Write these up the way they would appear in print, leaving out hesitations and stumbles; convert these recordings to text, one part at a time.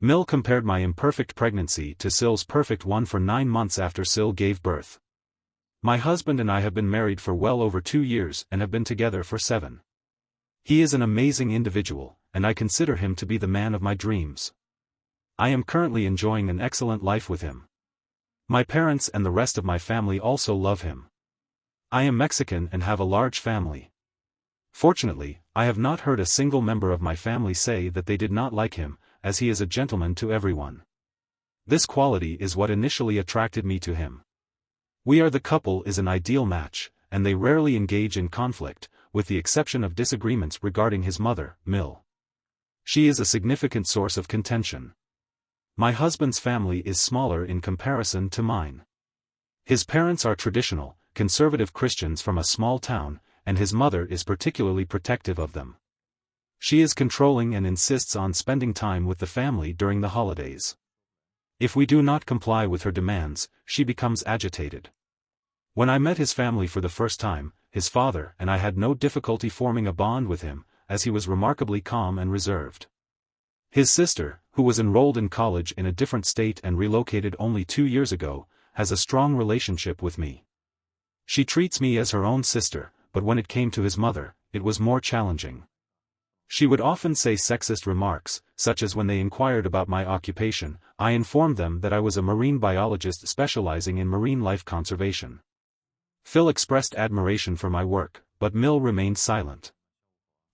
Mill compared my imperfect pregnancy to Syl's perfect one for 9 months after Syl gave birth. My husband and I have been married for well over 2 years and have been together for 7. He is an amazing individual, and I consider him to be the man of my dreams. I am currently enjoying an excellent life with him. My parents and the rest of my family also love him. I am Mexican and have a large family. Fortunately, I have not heard a single member of my family say that they did not like him, as he is a gentleman to everyone. This quality is what initially attracted me to him. We Are the Couple is an ideal match, and they rarely engage in conflict, with the exception of disagreements regarding his mother, Mill. She is a significant source of contention. My husband's family is smaller in comparison to mine. His parents are traditional, conservative Christians from a small town, and his mother is particularly protective of them. She is controlling and insists on spending time with the family during the holidays. If we do not comply with her demands, she becomes agitated. When I met his family for the first time, his father and I had no difficulty forming a bond with him, as he was remarkably calm and reserved. His sister, who was enrolled in college in a different state and relocated only 2 years ago, has a strong relationship with me. She treats me as her own sister, but when it came to his mother, it was more challenging. She would often say sexist remarks, such as when they inquired about my occupation, I informed them that I was a marine biologist specializing in marine life conservation. Phil expressed admiration for my work, but Mill remained silent.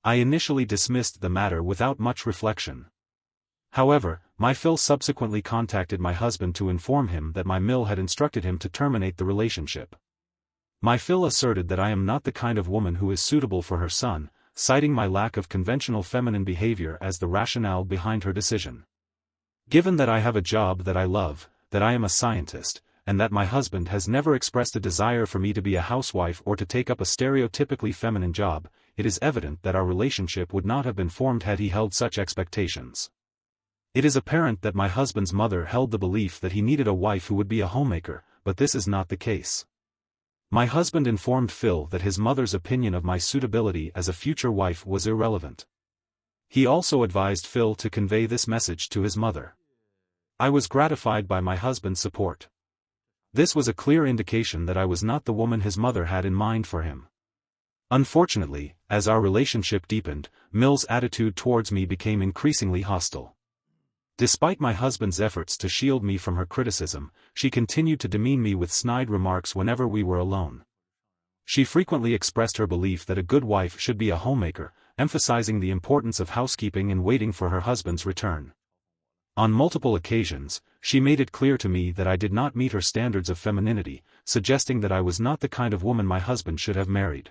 I initially dismissed the matter without much reflection. However, my Phil subsequently contacted my husband to inform him that my Mill had instructed him to terminate the relationship. My Phil asserted that I am not the kind of woman who is suitable for her son, citing my lack of conventional feminine behavior as the rationale behind her decision. Given that I have a job that I love, that I am a scientist, and that my husband has never expressed a desire for me to be a housewife or to take up a stereotypically feminine job, it is evident that our relationship would not have been formed had he held such expectations. It is apparent that my husband's mother held the belief that he needed a wife who would be a homemaker, but this is not the case. My husband informed Phil that his mother's opinion of my suitability as a future wife was irrelevant. He also advised Phil to convey this message to his mother. I was gratified by my husband's support. This was a clear indication that I was not the woman his mother had in mind for him. Unfortunately, as our relationship deepened, Mill's attitude towards me became increasingly hostile. Despite my husband's efforts to shield me from her criticism, she continued to demean me with snide remarks whenever we were alone. She frequently expressed her belief that a good wife should be a homemaker, emphasizing the importance of housekeeping and waiting for her husband's return. On multiple occasions, she made it clear to me that I did not meet her standards of femininity, suggesting that I was not the kind of woman my husband should have married.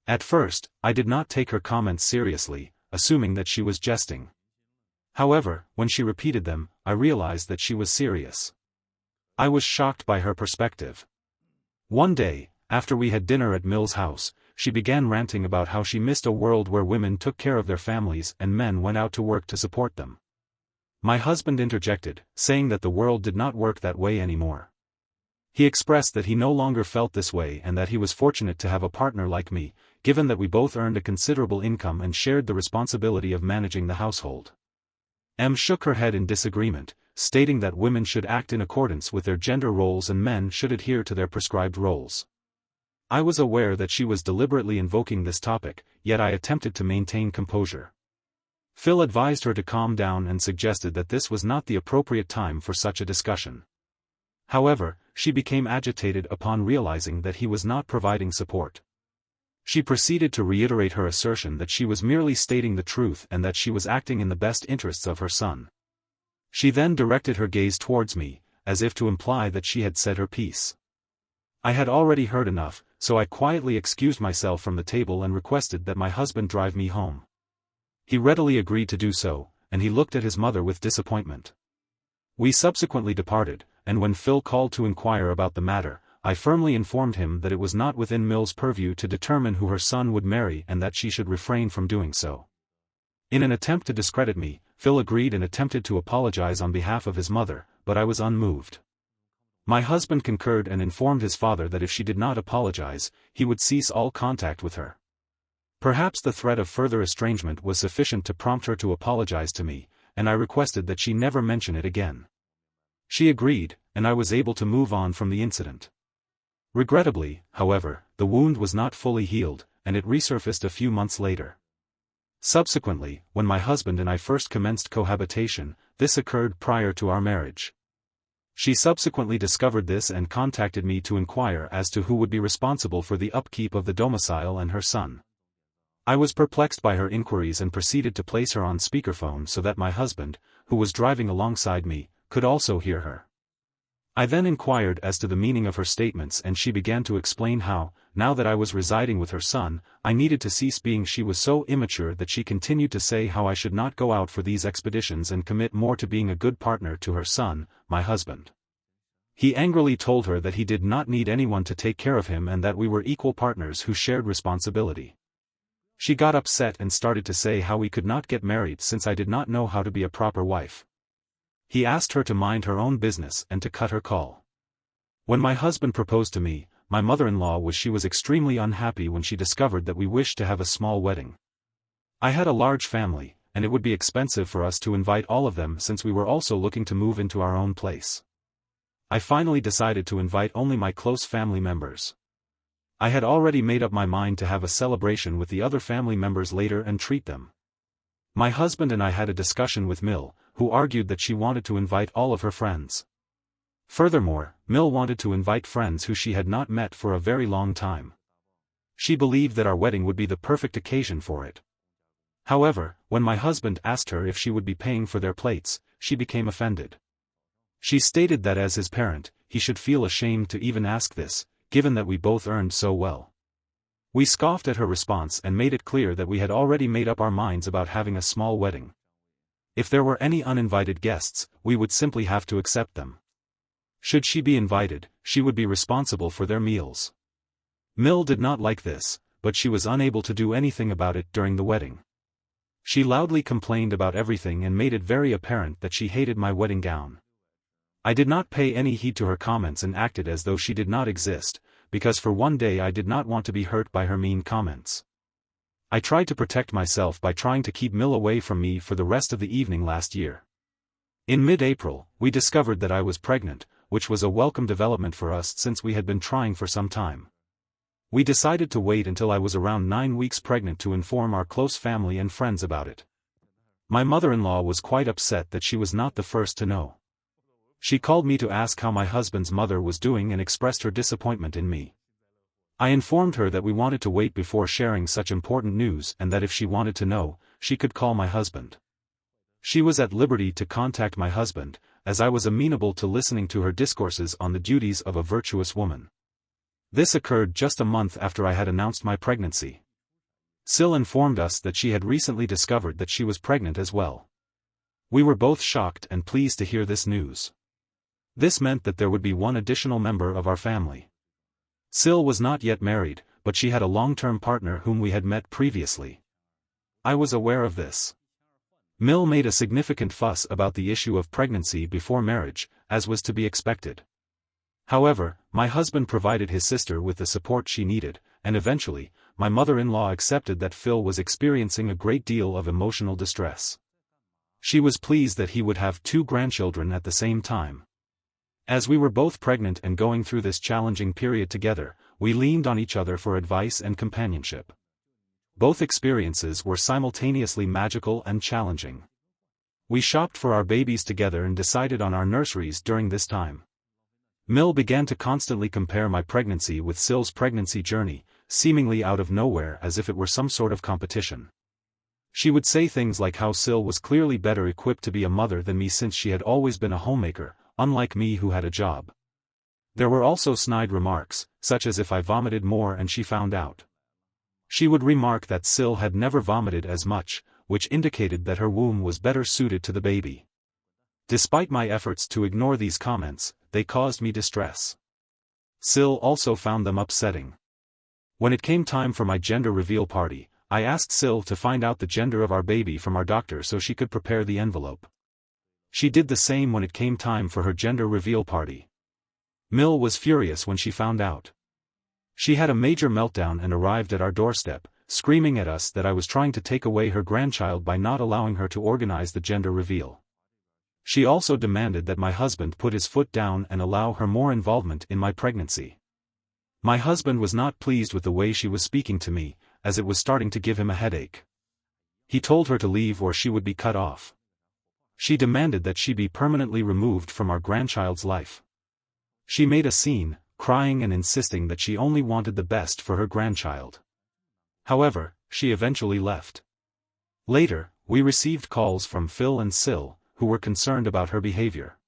At first, I did not take her comments seriously, assuming that she was jesting. However, when she repeated them, I realized that she was serious. I was shocked by her perspective. One day, after we had dinner at Mill's house, she began ranting about how she missed a world where women took care of their families and men went out to work to support them. My husband interjected, saying that the world did not work that way anymore. He expressed that he no longer felt this way and that he was fortunate to have a partner like me, given that we both earned a considerable income and shared the responsibility of managing the household. M shook her head in disagreement, stating that women should act in accordance with their gender roles and men should adhere to their prescribed roles. I was aware that she was deliberately invoking this topic, yet I attempted to maintain composure. Phil advised her to calm down and suggested that this was not the appropriate time for such a discussion. However, she became agitated upon realizing that he was not providing support. She proceeded to reiterate her assertion that she was merely stating the truth and that she was acting in the best interests of her son. She then directed her gaze towards me, as if to imply that she had said her piece. I had already heard enough, so I quietly excused myself from the table and requested that my husband drive me home. He readily agreed to do so, and he looked at his mother with disappointment. We subsequently departed, and when Phil called to inquire about the matter, I firmly informed him that it was not within Mill's purview to determine who her son would marry and that she should refrain from doing so. In an attempt to discredit me, Phil agreed and attempted to apologize on behalf of his mother, but I was unmoved. My husband concurred and informed his father that if she did not apologize, he would cease all contact with her. Perhaps the threat of further estrangement was sufficient to prompt her to apologize to me, and I requested that she never mention it again. She agreed, and I was able to move on from the incident. Regrettably, however, the wound was not fully healed, and it resurfaced a few months later. Subsequently, when my husband and I first commenced cohabitation, this occurred prior to our marriage. She subsequently discovered this and contacted me to inquire as to who would be responsible for the upkeep of the domicile and her son. I was perplexed by her inquiries and proceeded to place her on speakerphone so that my husband, who was driving alongside me, could also hear her. I then inquired as to the meaning of her statements, and she began to explain how, now that I was residing with her son, I needed to cease being. She was so immature that she continued to say how I should not go out for these expeditions and commit more to being a good partner to her son, my husband. He angrily told her that he did not need anyone to take care of him and that we were equal partners who shared responsibility. She got upset and started to say how we could not get married since I did not know how to be a proper wife. He asked her to mind her own business and to cut her call. When my husband proposed to me, my mother-in-law was extremely unhappy when she discovered that we wished to have a small wedding. I had a large family, and it would be expensive for us to invite all of them since we were also looking to move into our own place. I finally decided to invite only my close family members. I had already made up my mind to have a celebration with the other family members later and treat them. My husband and I had a discussion with Mill, who argued that she wanted to invite all of her friends. Furthermore, Mill wanted to invite friends who she had not met for a very long time. She believed that our wedding would be the perfect occasion for it. However, when my husband asked her if she would be paying for their plates, she became offended. She stated that as his parent, he should feel ashamed to even ask this, given that we both earned so well. We scoffed at her response and made it clear that we had already made up our minds about having a small wedding. If there were any uninvited guests, we would simply have to accept them. Should she be invited, she would be responsible for their meals. Mill did not like this, but she was unable to do anything about it during the wedding. She loudly complained about everything and made it very apparent that she hated my wedding gown. I did not pay any heed to her comments and acted as though she did not exist, because for one day I did not want to be hurt by her mean comments. I tried to protect myself by trying to keep Mill away from me for the rest of the evening last year. In mid-April, we discovered that I was pregnant, which was a welcome development for us since we had been trying for some time. We decided to wait until I was around 9 weeks pregnant to inform our close family and friends about it. My mother-in-law was quite upset that she was not the first to know. She called me to ask how my husband's mother was doing and expressed her disappointment in me. I informed her that we wanted to wait before sharing such important news and that if she wanted to know, she could call my husband. She was at liberty to contact my husband, as I was amenable to listening to her discourses on the duties of a virtuous woman. This occurred just a month after I had announced my pregnancy. Sil informed us that she had recently discovered that she was pregnant as well. We were both shocked and pleased to hear this news. This meant that there would be one additional member of our family. Sil was not yet married, but she had a long-term partner whom we had met previously. I was aware of this. Mill made a significant fuss about the issue of pregnancy before marriage, as was to be expected. However, my husband provided his sister with the support she needed, and eventually, my mother-in-law accepted that Phil was experiencing a great deal of emotional distress. She was pleased that he would have 2 grandchildren at the same time. As we were both pregnant and going through this challenging period together, we leaned on each other for advice and companionship. Both experiences were simultaneously magical and challenging. We shopped for our babies together and decided on our nurseries during this time. Mill began to constantly compare my pregnancy with Sil's pregnancy journey, seemingly out of nowhere as if it were some sort of competition. She would say things like how Sil was clearly better equipped to be a mother than me since she had always been a homemaker, unlike me who had a job. There were also snide remarks, such as if I vomited more and she found out. She would remark that Sil had never vomited as much, which indicated that her womb was better suited to the baby. Despite my efforts to ignore these comments, they caused me distress. Sil also found them upsetting. When it came time for my gender reveal party, I asked Sil to find out the gender of our baby from our doctor so she could prepare the envelope. She did the same when it came time for her gender reveal party. Mill was furious when she found out. She had a major meltdown and arrived at our doorstep, screaming at us that I was trying to take away her grandchild by not allowing her to organize the gender reveal. She also demanded that my husband put his foot down and allow her more involvement in my pregnancy. My husband was not pleased with the way she was speaking to me, as it was starting to give him a headache. He told her to leave or she would be cut off. She demanded that she be permanently removed from our grandchild's life. She made a scene, crying and insisting that she only wanted the best for her grandchild. However, she eventually left. Later, we received calls from Phil and Sil, who were concerned about her behavior.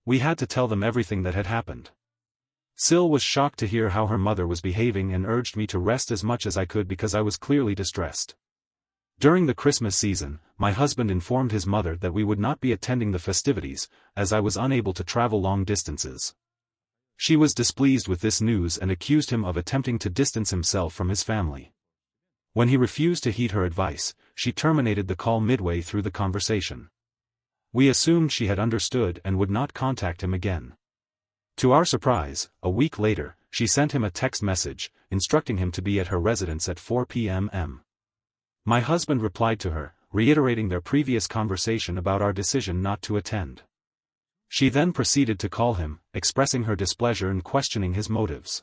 We had to tell them everything that had happened. Sil was shocked to hear how her mother was behaving and urged me to rest as much as I could because I was clearly distressed. During the Christmas season, my husband informed his mother that we would not be attending the festivities, as I was unable to travel long distances. She was displeased with this news and accused him of attempting to distance himself from his family. When he refused to heed her advice, she terminated the call midway through the conversation. We assumed she had understood and would not contact him again. To our surprise, a week later, she sent him a text message, instructing him to be at her residence at 4 p.m. My husband replied to her, reiterating their previous conversation about our decision not to attend. She then proceeded to call him, expressing her displeasure and questioning his motives.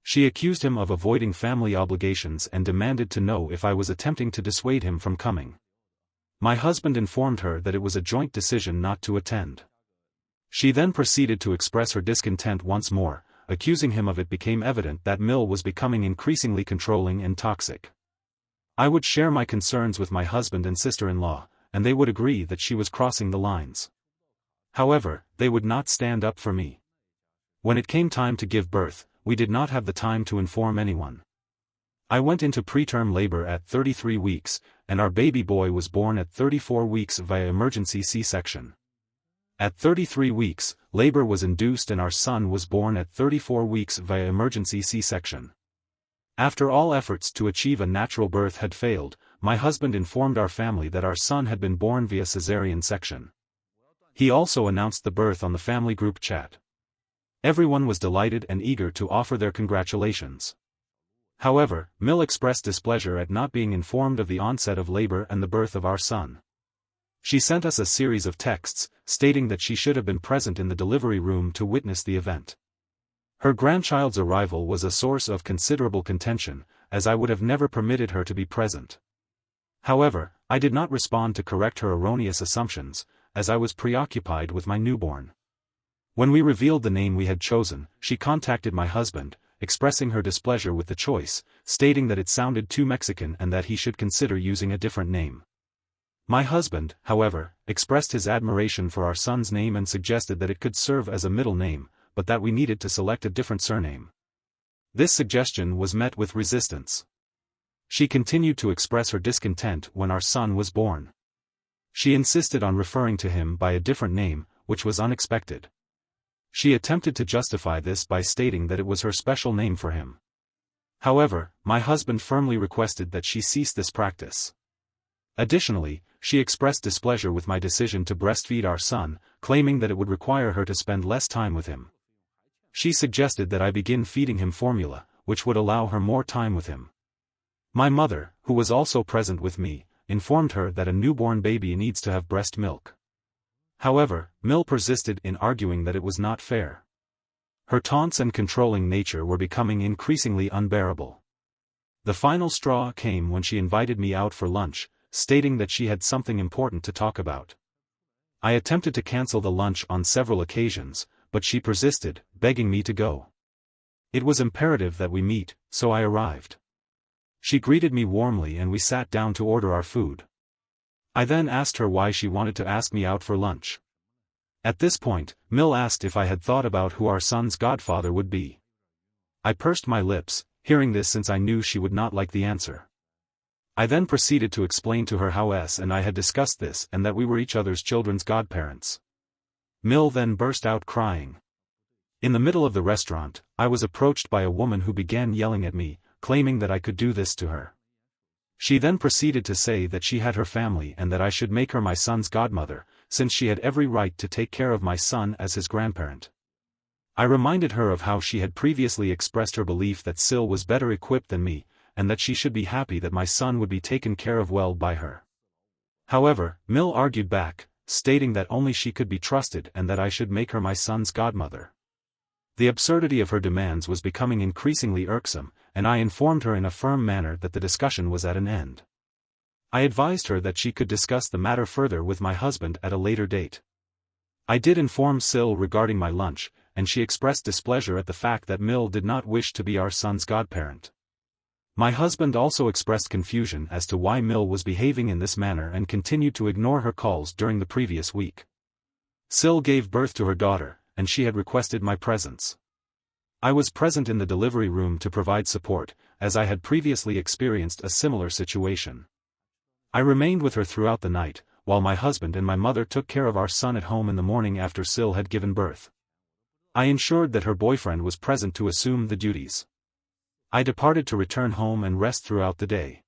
She accused him of avoiding family obligations and demanded to know if I was attempting to dissuade him from coming. My husband informed her that it was a joint decision not to attend. She then proceeded to express her discontent once more, accusing him of it became evident that Mill was becoming increasingly controlling and toxic. I would share my concerns with my husband and sister-in-law, and they would agree that she was crossing the lines. However, they would not stand up for me. When it came time to give birth, we did not have the time to inform anyone. I went into preterm labor at 33 weeks, and our baby boy was born at 34 weeks via emergency C-section. At 33 weeks, labor was induced and our son was born at 34 weeks via emergency C-section. After all efforts to achieve a natural birth had failed, my husband informed our family that our son had been born via cesarean section. He also announced the birth on the family group chat. Everyone was delighted and eager to offer their congratulations. However, Mill expressed displeasure at not being informed of the onset of labor and the birth of our son. She sent us a series of texts, stating that she should have been present in the delivery room to witness the event. Her grandchild's arrival was a source of considerable contention, as I would have never permitted her to be present. However, I did not respond to correct her erroneous assumptions, as I was preoccupied with my newborn. When we revealed the name we had chosen, she contacted my husband, expressing her displeasure with the choice, stating that it sounded too Mexican and that he should consider using a different name. My husband, however, expressed his admiration for our son's name and suggested that it could serve as a middle name, but that we needed to select a different surname. This suggestion was met with resistance. She continued to express her discontent when our son was born. She insisted on referring to him by a different name, which was unexpected. She attempted to justify this by stating that it was her special name for him. However, my husband firmly requested that she cease this practice. Additionally, she expressed displeasure with my decision to breastfeed our son, claiming that it would require her to spend less time with him. She suggested that I begin feeding him formula, which would allow her more time with him. My mother, who was also present with me, informed her that a newborn baby needs to have breast milk. However, Mill persisted in arguing that it was not fair. Her taunts and controlling nature were becoming increasingly unbearable. The final straw came when she invited me out for lunch, stating that she had something important to talk about. I attempted to cancel the lunch on several occasions, but she persisted, begging me to go. It was imperative that we meet, so I arrived. She greeted me warmly and we sat down to order our food. I then asked her why she wanted to ask me out for lunch. At this point, Mill asked if I had thought about who our son's godfather would be. I pursed my lips, hearing this since I knew she would not like the answer. I then proceeded to explain to her how S and I had discussed this and that we were each other's children's godparents. Mill then burst out crying. In the middle of the restaurant, I was approached by a woman who began yelling at me, claiming that I could do this to her. She then proceeded to say that she had her family and that I should make her my son's godmother, since she had every right to take care of my son as his grandparent. I reminded her of how she had previously expressed her belief that Sil was better equipped than me, and that she should be happy that my son would be taken care of well by her. However, Mill argued back, stating that only she could be trusted and that I should make her my son's godmother. The absurdity of her demands was becoming increasingly irksome, and I informed her in a firm manner that the discussion was at an end. I advised her that she could discuss the matter further with my husband at a later date. I did inform Sil regarding my lunch, and she expressed displeasure at the fact that Mill did not wish to be our son's godparent. My husband also expressed confusion as to why Mill was behaving in this manner and continued to ignore her calls during the previous week. Sil gave birth to her daughter, and she had requested my presence. I was present in the delivery room to provide support, as I had previously experienced a similar situation. I remained with her throughout the night, while my husband and my mother took care of our son at home in the morning after Sil had given birth. I ensured that her boyfriend was present to assume the duties. I departed to return home and rest throughout the day.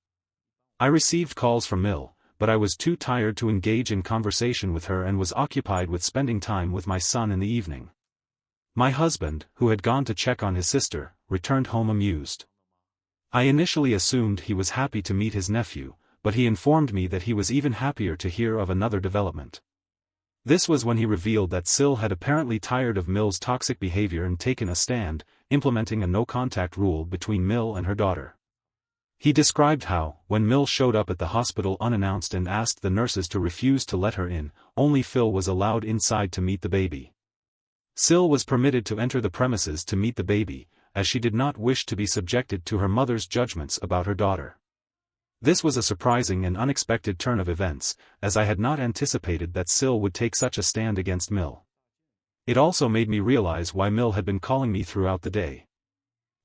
I received calls from Mill, but I was too tired to engage in conversation with her and was occupied with spending time with my son in the evening. My husband, who had gone to check on his sister, returned home amused. I initially assumed he was happy to meet his nephew, but he informed me that he was even happier to hear of another development. This was when he revealed that Sil had apparently tired of Mill's toxic behavior and taken a stand, implementing a no-contact rule between Mill and her daughter. He described how, when Mill showed up at the hospital unannounced and asked the nurses to refuse to let her in, only Phil was allowed inside to meet the baby. Sil was permitted to enter the premises to meet the baby, as she did not wish to be subjected to her mother's judgments about her daughter. This was a surprising and unexpected turn of events, as I had not anticipated that Sil would take such a stand against Mill. It also made me realize why Mill had been calling me throughout the day.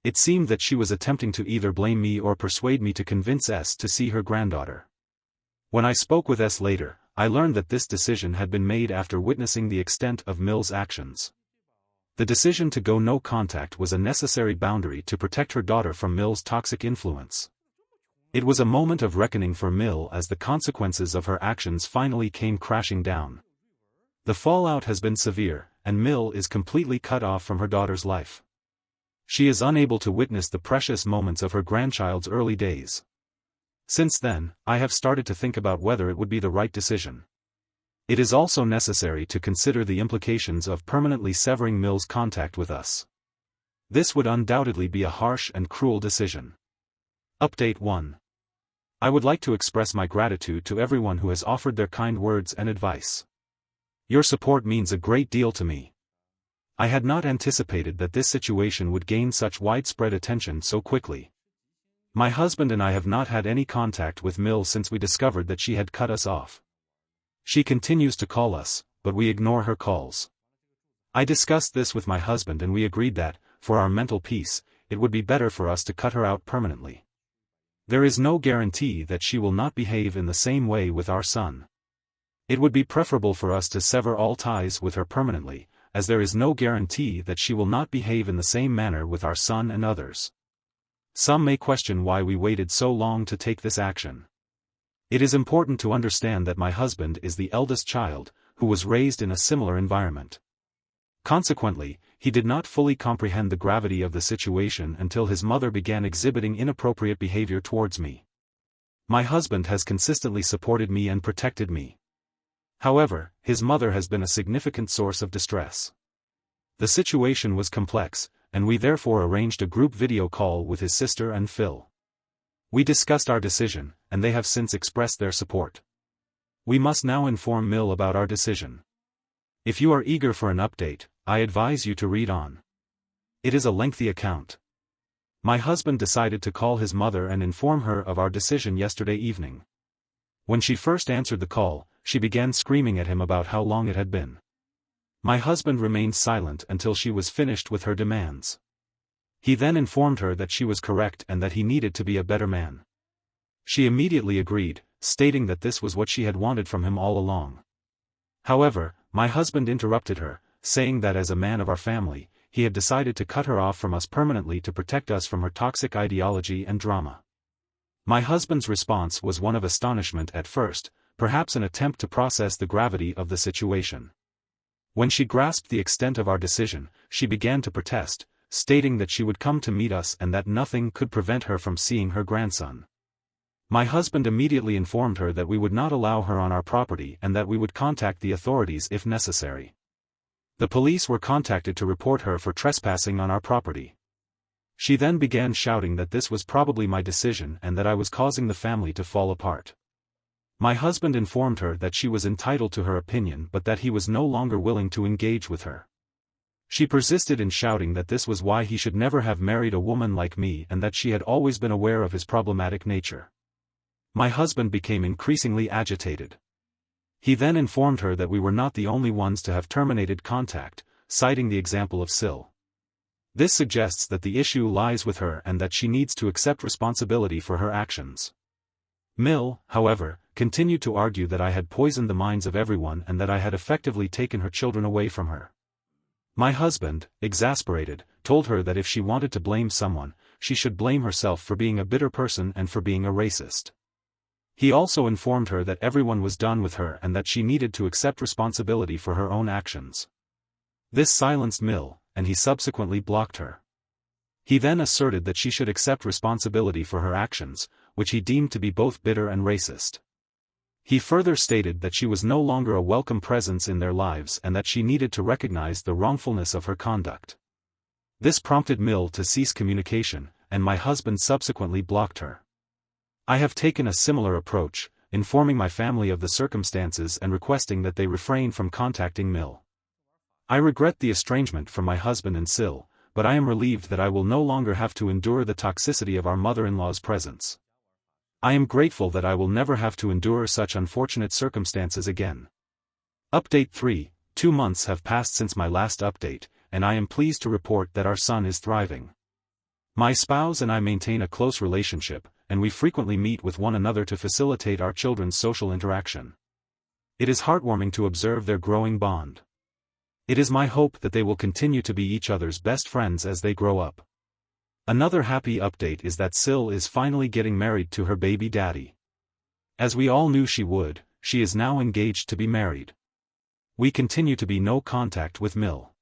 It seemed that she was attempting to either blame me or persuade me to convince S to see her granddaughter. When I spoke with S later, I learned that this decision had been made after witnessing the extent of Mill's actions. The decision to go no contact was a necessary boundary to protect her daughter from Mill's toxic influence. It was a moment of reckoning for Mill as the consequences of her actions finally came crashing down. The fallout has been severe, and Mill is completely cut off from her daughter's life. She is unable to witness the precious moments of her grandchild's early days. Since then, I have started to think about whether it would be the right decision. It is also necessary to consider the implications of permanently severing Mill's contact with us. This would undoubtedly be a harsh and cruel decision. Update 1. I would like to express my gratitude to everyone who has offered their kind words and advice. Your support means a great deal to me. I had not anticipated that this situation would gain such widespread attention so quickly. My husband and I have not had any contact with Mill since we discovered that she had cut us off. She continues to call us, but we ignore her calls. I discussed this with my husband and we agreed that, for our mental peace, it would be better for us to cut her out permanently. There is no guarantee that she will not behave in the same way with our son. It would be preferable for us to sever all ties with her permanently, as there is no guarantee that she will not behave in the same manner with our son and others. Some may question why we waited so long to take this action. It is important to understand that my husband is the eldest child, who was raised in a similar environment. Consequently, he did not fully comprehend the gravity of the situation until his mother began exhibiting inappropriate behavior towards me. My husband has consistently supported me and protected me. However, his mother has been a significant source of distress. The situation was complex, and we therefore arranged a group video call with his sister and Phil. We discussed our decision, and they have since expressed their support. We must now inform Mill about our decision. If you are eager for an update, I advise you to read on. It is a lengthy account. My husband decided to call his mother and inform her of our decision yesterday evening. When she first answered the call, she began screaming at him about how long it had been. My husband remained silent until she was finished with her demands. He then informed her that she was correct and that he needed to be a better man. She immediately agreed, stating that this was what she had wanted from him all along. However, my husband interrupted her, saying that as a man of our family, he had decided to cut her off from us permanently to protect us from her toxic ideology and drama. My husband's response was one of astonishment at first, perhaps an attempt to process the gravity of the situation. When she grasped the extent of our decision, she began to protest, stating that she would come to meet us and that nothing could prevent her from seeing her grandson. My husband immediately informed her that we would not allow her on our property and that we would contact the authorities if necessary. The police were contacted to report her for trespassing on our property. She then began shouting that this was probably my decision and that I was causing the family to fall apart. My husband informed her that she was entitled to her opinion but that he was no longer willing to engage with her. She persisted in shouting that this was why he should never have married a woman like me and that she had always been aware of his problematic nature. My husband became increasingly agitated. He then informed her that we were not the only ones to have terminated contact, citing the example of Sil. This suggests that the issue lies with her and that she needs to accept responsibility for her actions. Mill, however, continued to argue that I had poisoned the minds of everyone and that I had effectively taken her children away from her. My husband, exasperated, told her that if she wanted to blame someone, she should blame herself for being a bitter person and for being a racist. He also informed her that everyone was done with her and that she needed to accept responsibility for her own actions. This silenced Mill, and he subsequently blocked her. He then asserted that she should accept responsibility for her actions, which he deemed to be both bitter and racist. He further stated that she was no longer a welcome presence in their lives and that she needed to recognize the wrongfulness of her conduct. This prompted Mill to cease communication, and my husband subsequently blocked her. I have taken a similar approach, informing my family of the circumstances and requesting that they refrain from contacting Mill. I regret the estrangement from my husband and Sil, but I am relieved that I will no longer have to endure the toxicity of our mother-in-law's presence. I am grateful that I will never have to endure such unfortunate circumstances again. Update 3: 2 months have passed since my last update, and I am pleased to report that our son is thriving. My spouse and I maintain a close relationship, and we frequently meet with one another to facilitate our children's social interaction. It is heartwarming to observe their growing bond. It is my hope that they will continue to be each other's best friends as they grow up. Another happy update is that Sil is finally getting married to her baby daddy. As we all knew she would, she is now engaged to be married. We continue to be no contact with Mill.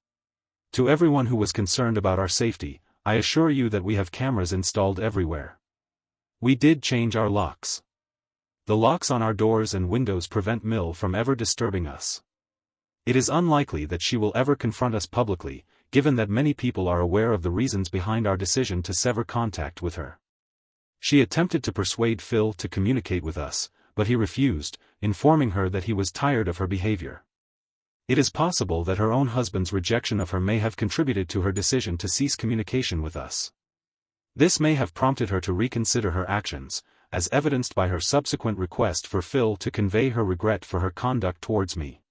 To everyone who was concerned about our safety, I assure you that we have cameras installed everywhere. We did change our locks. The locks on our doors and windows prevent Mill from ever disturbing us. It is unlikely that she will ever confront us publicly, given that many people are aware of the reasons behind our decision to sever contact with her. She attempted to persuade Phil to communicate with us, but he refused, informing her that he was tired of her behavior. It is possible that her own husband's rejection of her may have contributed to her decision to cease communication with us. This may have prompted her to reconsider her actions, as evidenced by her subsequent request for Phil to convey her regret for her conduct towards me.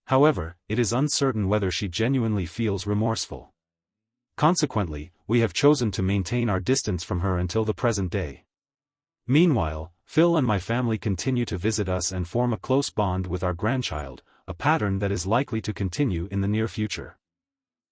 However, it is uncertain whether she genuinely feels remorseful. Consequently, we have chosen to maintain our distance from her until the present day. Meanwhile, Phil and my family continue to visit us and form a close bond with our grandchild, a pattern that is likely to continue in the near future.